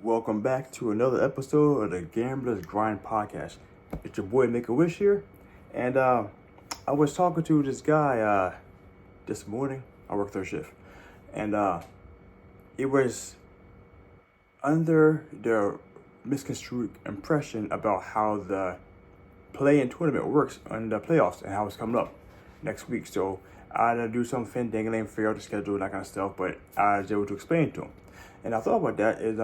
Welcome back to another episode of the Gambler's Grind Podcast. It's your boy Make-A-Wish here, and I was talking to this guy this morning. I work third shift, and it was under the misconstrued impression about how the play-in tournament works on the playoffs and how it's coming up next week. So I had to do some findangling, figure out the schedule and that kind of stuff, but I was able to explain it to him. And I thought about that is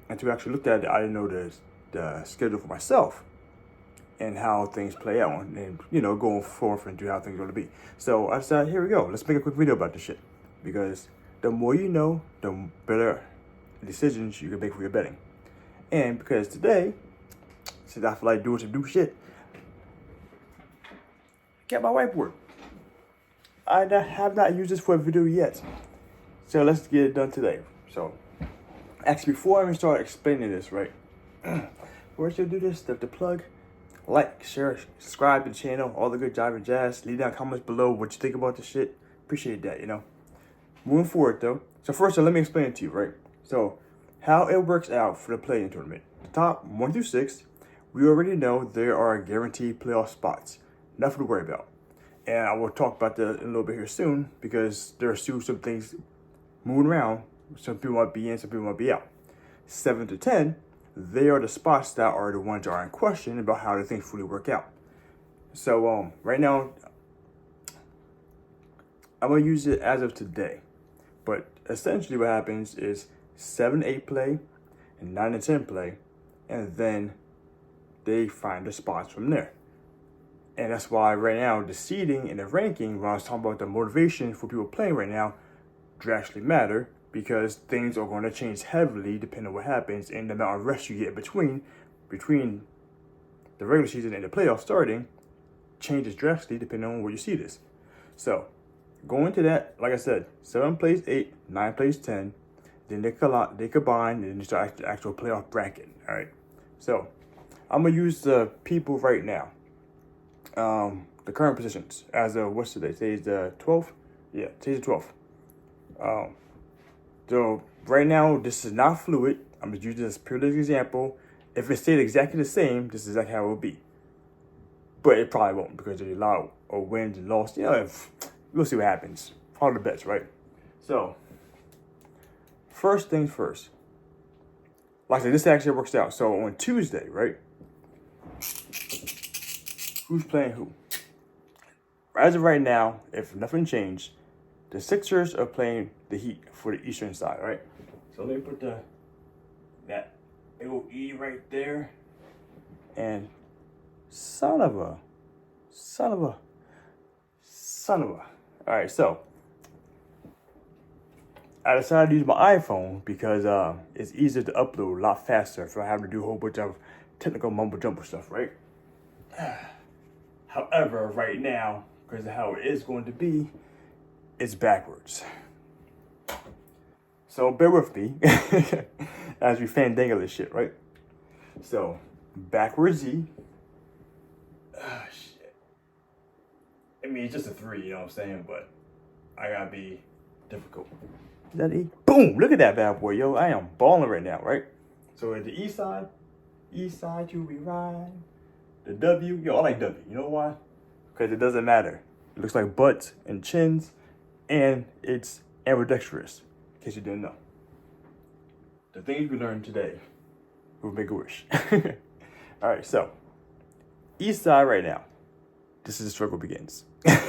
and to actually look at it, I didn't know the schedule for myself and how things play out and going forth into how things are going to be. So I decided, here we go, let's make a quick video about this shit, because the more you know, the better decisions you can make for your betting. And because today, since I feel like doing some new shit, get my whiteboard. I have not used this for a video yet, so let's get it done today. So actually, before I even start explaining this, right, where should I do this? The plug, like, share, subscribe to the channel, all the good jive and jazz. Leave down comments below what you think about this shit. Appreciate that, Moving forward, though. So first, let me explain it to you, right? So how it works out for the play-in tournament. The top 1 through 6, we already know there are guaranteed playoff spots. Nothing to worry about. And I will talk about that in a little bit here soon, because there are still some things moving around. Some people might be in, some people might be out. 7 to 10, they are the spots that are the ones that are in question about how the things fully work out. So right now, I'm going to use it as of today. But essentially what happens is 7 to 8 play and 9 to 10 play, and then they find the spots from there. And that's why right now the seeding and the ranking, when I was talking about the motivation for people playing right now, drastically matter, because things are going to change heavily depending on what happens and the amount of rest you get between the regular season and the playoffs starting changes drastically depending on where you see this. So going to that, like I said, 7 plays 8, 9 plays 10, then they combine, and then you start the actual playoff bracket. All right. So I'm gonna use the people right now. The current positions as of what's today? Today's the 12th. Yeah, today's the 12th. So right now, this is not fluid. I'm just using this purely as an example. If it stayed exactly the same, this is exactly how it will be. But it probably won't, because there's a lot of wins and losses. We'll see what happens. Follow the bets, right? So first things first. Like I said, this actually works out. So on Tuesday, right? Who's playing who? As of right now, if nothing changed, the Sixers are playing the Heat for the Eastern side, right? So let me put that little E right there. And son of a. All right, so I decided to use my iPhone because it's easier to upload a lot faster if I have to do a whole bunch of technical mumbo jumbo stuff, right? However, right now, because of how it is going to be, it's backwards. So bear with me as we fandangle this shit, right? So backwards Z. Shit. I mean, it's just a 3, you know what I'm saying? But I gotta be difficult. Is that E? Boom! Look at that bad boy, yo. I am balling right now, right? So at the east side you be ride. The W, yo, I like W. You know why? Because it doesn't matter. It looks like butts and chins, and it's ambidextrous, in case you didn't know. The things we learned today will make a wish. All right, so east side right now. This is the struggle begins. Like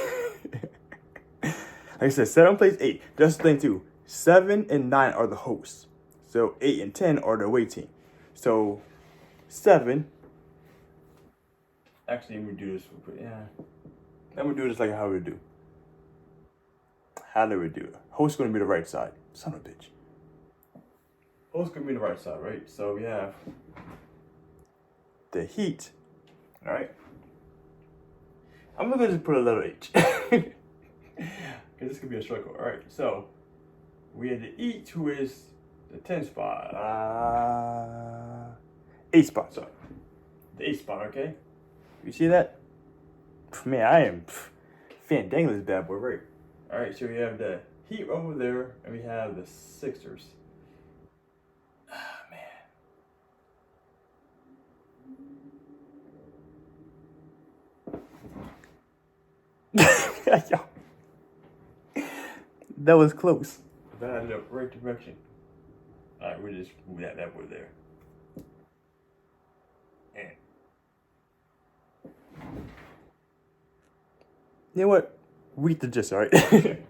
I said, 7 plays 8. That's the thing too. 7 and 9 are the hosts. So 8 and 10 are the away team. So 7. Actually, let me do this real quick. Yeah. I'm gonna do this like how we do. How do we do it? Host's gonna be the right side. Son of a bitch. Host's gonna be the right side, right? So we have the Heat. All right. I'm gonna just put a letter H. Because this could be a struggle. All right. So we have the Heat, who is the 10 spot. 8 spot, sorry. The 8 spot, okay? You see that? Man, I am fandangling this bad boy, right? All right, so we have the Heat over there, and we have the Sixers. Ah, man. Yo, that was close. But I ended up right direction. All right, we just move that word there. And you know what? We get the gist, all right?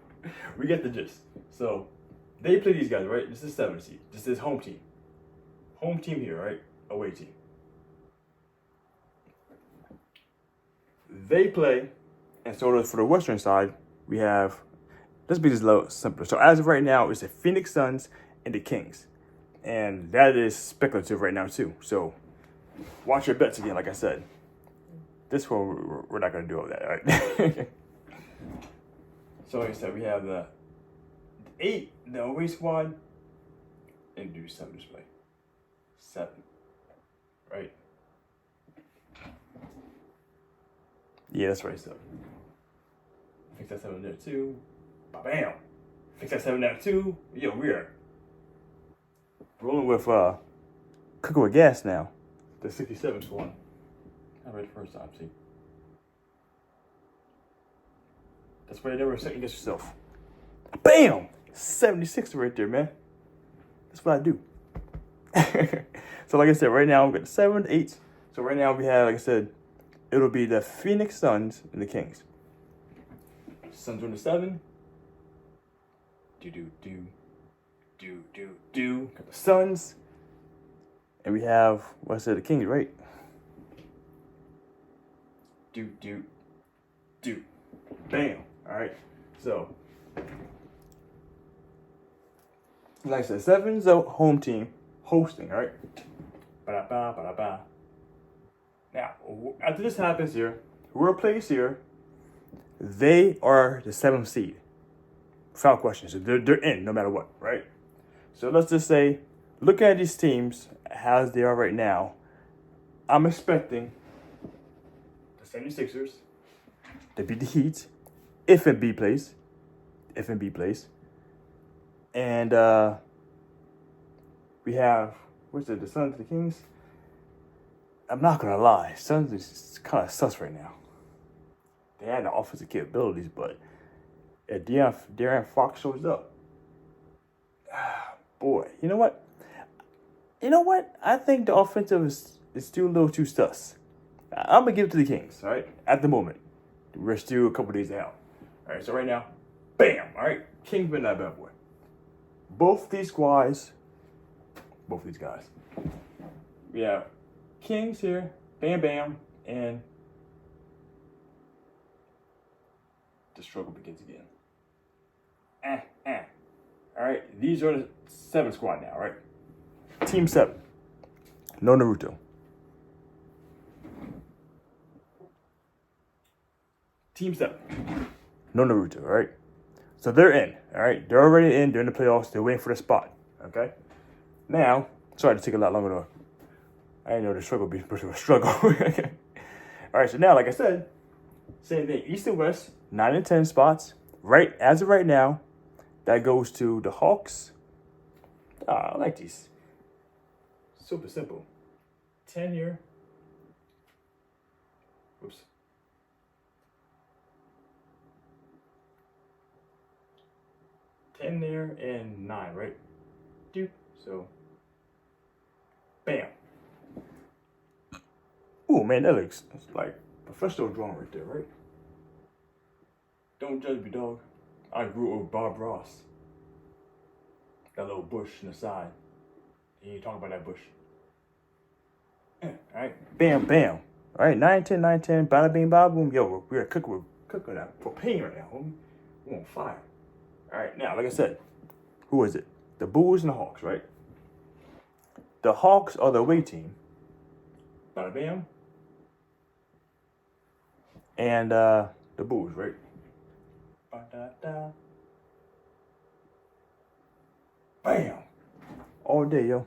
We get the gist. So they play these guys, right? This is 7 seed. This is home team. Home team here, right? Away team. They play, and so for the Western side, we have, let's be this a little simpler. So as of right now, it's the Phoenix Suns and the Kings. And that is speculative right now too. So watch your bets again, like I said. This one, we're not going to do all that, all right? So like I said, we have the 8, the away squad, and do 7 display. 7, right? Yeah, that's right, 7. Fix that 7 there too. Bam! Fix that 7 there too. Yo, we are rolling with cooking with gas now. The 67 squad. I read the first time, see? That's why you never second guess yourself. Bam! 76 right there, man. That's what I do. So like I said, right now I'm got 7, 8. So right now we have, like I said, it'll be the Phoenix Suns and the Kings. Suns on the 7. Got the Suns. And we have, what I said, the Kings, right? Bam. All right. So, like I said, 7's a home team hosting, all right? Ba-da-ba. Now, after this happens here, whoever plays here, they are the 7th seed. Without question. So they're in no matter what, right? So let's just say, look at these teams as they are right now. I'm expecting the 76ers to beat the Heat if Embiid plays. And we have, what's it, the Suns, the Kings? I'm not going to lie. Suns is kind of sus right now. They had the offensive capabilities, but if De'Aaron Fox shows up, boy, you know what? I think the offensive is still a little too sus. I'm going to give it to the Kings, all right? At the moment. We're still a couple days out. All right, so right now, bam, all right? Kings been that bad boy. Both these guys. We have Kings here, bam, and the struggle begins again. All right, these are the 7 squad now, right? Team 7. No Naruto. Team 7. No Naruto, all right? So they're in, all right? They're already in. They're in the playoffs. They're waiting for the spot, okay? Now, sorry to take a lot longer though. I didn't know the struggle would be much of a struggle. All right, so now, like I said, same thing. East and West, 9 and 10 spots. Right, as of right now, that goes to the Hawks. I like these. Super simple. 10 here. Oops. 10 there and 9, right? So, bam. Ooh, man, that looks like professional drawing right there, right? Don't judge me, dog. I grew up with Bob Ross. That little bush in the side. You ain't talking about that bush. All right, bam. All right, 9-10, bada bing, bada boom. Yo, we're cooking that propane right now, homie. We're on fire. All right, now, like I said, who is it? The Bulls and the Hawks, right? The Hawks are the away team. Bada bam. And the Bulls, right? Ba-da-da. Bam. All day, yo.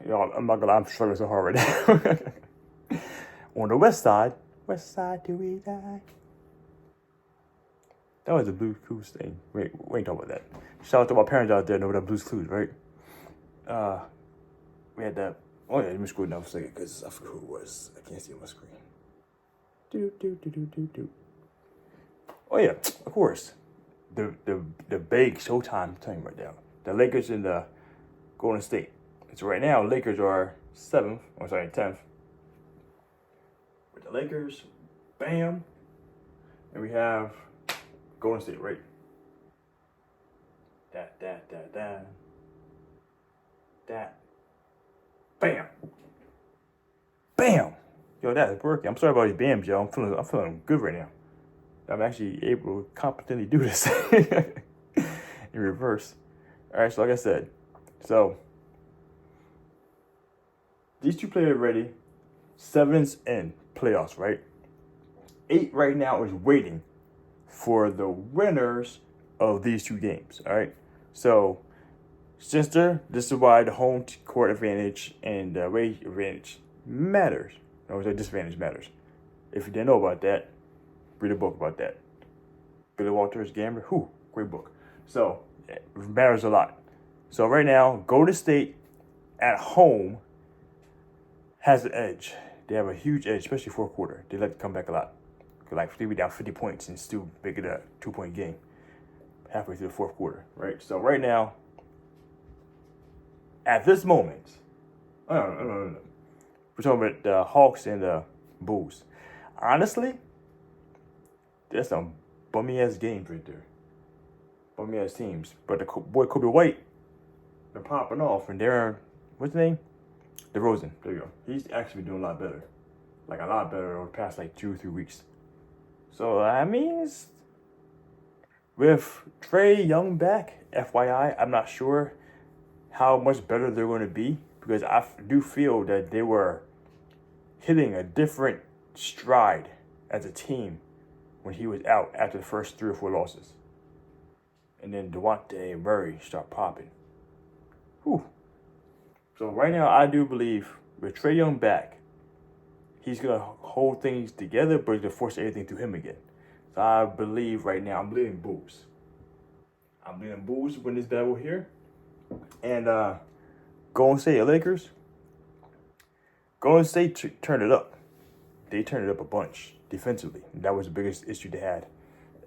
Y'all, I'm not gonna lie, I'm struggling so hard right now. On the west side do we die? That was a Blues Clues thing. We ain't talking about that. Shout out to my parents out there know that Blues Clues, right? We had that. Oh yeah, let me scroll down for a second because I forgot who it was. I can't see on my screen. Oh yeah, of course. The big Showtime team right now. The Lakers and the Golden State. So right now, Lakers are 10th. With the Lakers, bam. And we have Golden State, right? That. Bam. Bam. Yo, that's working. I'm sorry about these bams, yo. I'm feeling good right now. I'm actually able to competently do this in reverse. All right, so like I said, these two players ready. 7's in playoffs, right? 8 right now is waiting for the winners of these two games, all right? So, this is why the home court advantage and the away advantage matters. Or the disadvantage matters. If you didn't know about that, read a book about that. Billy Walters, Gambler, great book. So, it matters a lot. So right now, Golden State at home has an edge. They have a huge edge, especially fourth quarter. They like to come back a lot. Like they be down 50 points and still make it a 2-point game halfway through the fourth quarter, right? So right now, at this moment, no. We're talking about the Hawks and the Bulls. Honestly, there's some bummy-ass games right there. Bummy-ass teams. But the boy Kobe White, they're popping off. And they're, what's his name? DeRozan. There you go. He's actually doing a lot better. Like, a lot better over the past, 2 or 3 weeks. So, I mean, with Trae Young back, FYI, I'm not sure how much better they're going to be. Because I do feel that they were hitting a different stride as a team when he was out after the first 3 or 4 losses. And then Devontae and Murray start popping. Whew. So right now, I do believe with Trae Young back, he's going to hold things together, but he's going to force everything through him again. So I believe right now, I'm bleeding Bulls. I'm bleeding Bulls to win this battle here. And Golden State Lakers. Golden State turned it up. They turned it up a bunch defensively. That was the biggest issue they had.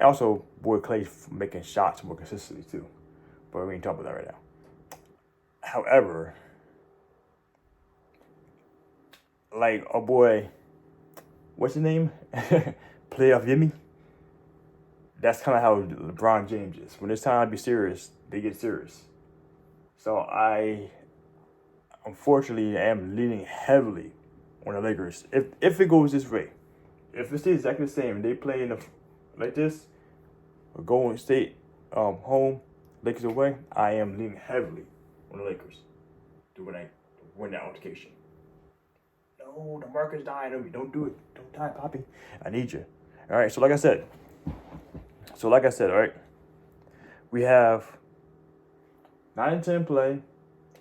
Also, boy Clay making shots more consistently too. But we ain't talking about that right now. However, boy, what's his name? Playoff Jimmy. That's kind of how LeBron James is. When it's time to be serious, they get serious. So I, unfortunately, am leaning heavily on the Lakers. If it goes this way, if it stays exactly the same, they play like this, or Golden State home, Lakers away, I am leaning heavily on the Lakers to win that altercation. No, the market's dying on me. Don't do it. Don't die, Poppy. I need you. All right. So like I said, all right, we have 9 and 10 play,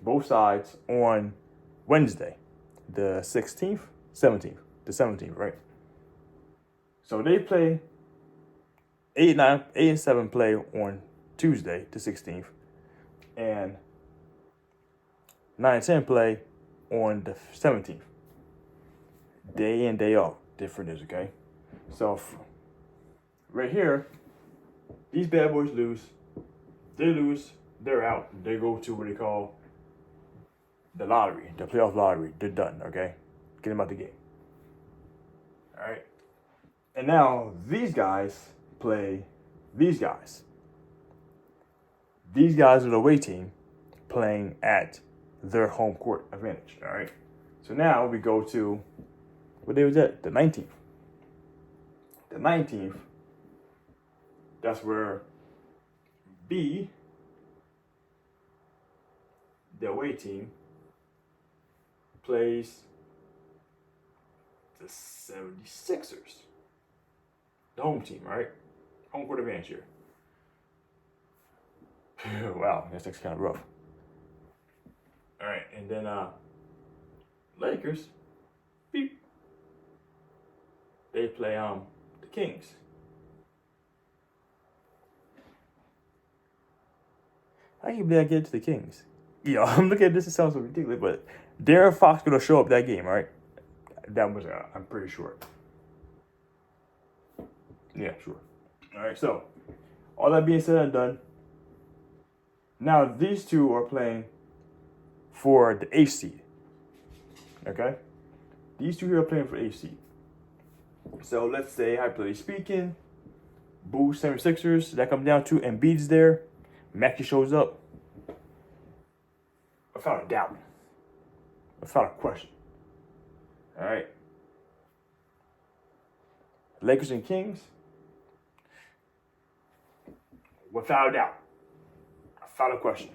both sides on Wednesday, the 16th, 17th, the 17th, right? So they play 8 and 7 play on Tuesday, the 16th, and 9 and 10 play on the 17th. Day in, day out, different is, okay? So right here, these bad boys lose. They lose. They're out. They go to what they call the lottery, the playoff lottery. They're done, okay? Get them out the game. All right? And now these guys play these guys. These guys are the away team playing at their home court advantage, all right? So now we go to, what day was that? The 19th. The 19th, that's where B, the away team, plays the 76ers. The home team, right? Home court advantage here. Wow, that's kind of rough. All right, and then Lakers, beep. They play the Kings. How can you be that good to the Kings? Yo, I'm looking at this. It sounds so ridiculous, but Darren Fox gonna show up that game, right? That was I'm pretty sure. Yeah, sure. All right, so all that being said and done, now these two are playing for the 8th seed. Okay? These two here are playing for 8th seed. So let's say, hypothetically speaking, Bulls 76ers, that comes down to Embiid's there, Maxey shows up. Without a doubt. Without a question. All right. Lakers and Kings, without a doubt. Without a question.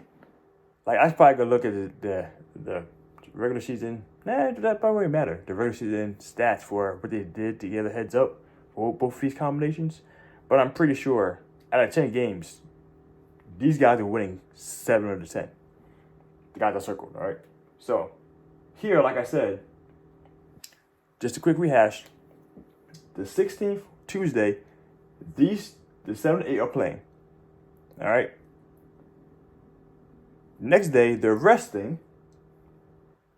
Like, I probably gonna look at the regular season. Nah, that probably wouldn't matter. The regular season stats for what they did to get a heads up for both of these combinations. But I'm pretty sure out of 10 games, these guys are winning 7 out of 10. The guys are circled, all right? So, here, like I said, just a quick rehash. The 16th, Tuesday, the 7 and 8 are playing, all right? Next day, they're resting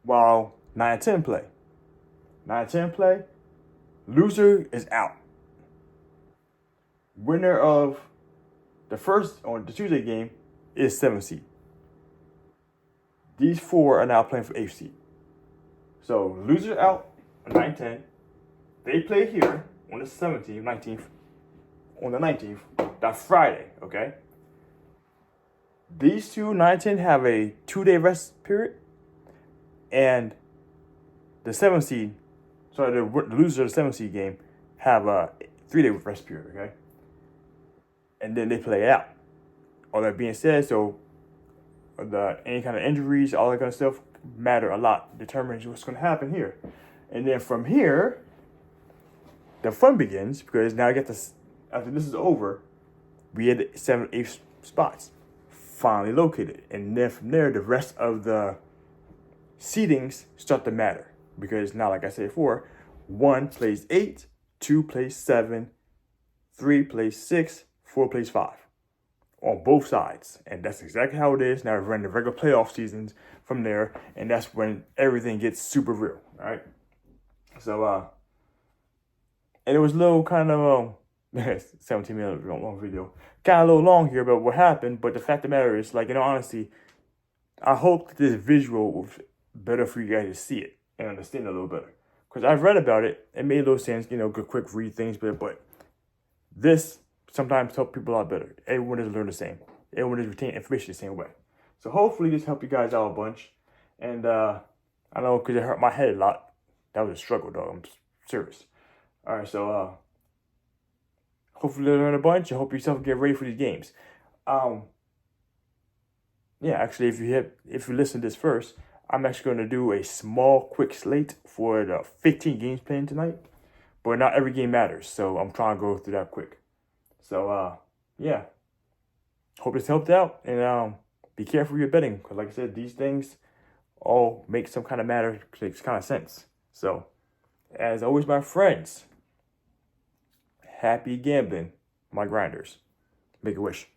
while 9 and 10 play. 9 and 10 play, loser is out. Winner of the Tuesday game is 7 seed. These 4 are now playing for 8 seed. So loser out on 9-10. They play here on the 17th, 19th, on the 19th, that Friday, okay? These two, 9-10, have a 2-day rest period. And the 7 seed, sorry, the loser of the 7 seed game have a 3-day rest period, okay? And then they play it out. All that being said, so any kind of injuries, all that kind of stuff matter a lot, determines what's going to happen here. And then from here, the fun begins, because now after this is over, we had 7, 8 spots finally located. And then from there, the rest of the seedings start to matter. Because now, like I said before, 1 plays 8, 2 plays 7, 3 plays 6, 4 plays 5. On both sides. And that's exactly how it is. Now we're running the regular playoff seasons from there. And that's when everything gets super real. All right. So, and it was a little kind of 17-minute long video. Kind of a little long here about what happened. But the fact of the matter is, like, in all honesty, I hope that this visual was better for you guys to see it and understand it a little better. Because I've read about it. It made a little sense, good quick read things. But this sometimes help people out better. Everyone doesn't learn the same. Everyone doesn't retain information the same way. So hopefully this helped you guys out a bunch. And I know because it hurt my head a lot. That was a struggle, dog. I'm serious. All right, so hopefully you learn a bunch. I hope yourself get ready for these games. Yeah, actually, if you listen to this first, I'm actually going to do a small, quick slate for the 15 games playing tonight. But not every game matters, so I'm trying to go through that quick. So, yeah. Hope this helped out. And be careful you're betting. Because like I said, these things all make some kind of matter. Makes kind of sense. So, as always, my friends, happy gambling, my grinders. Make a wish.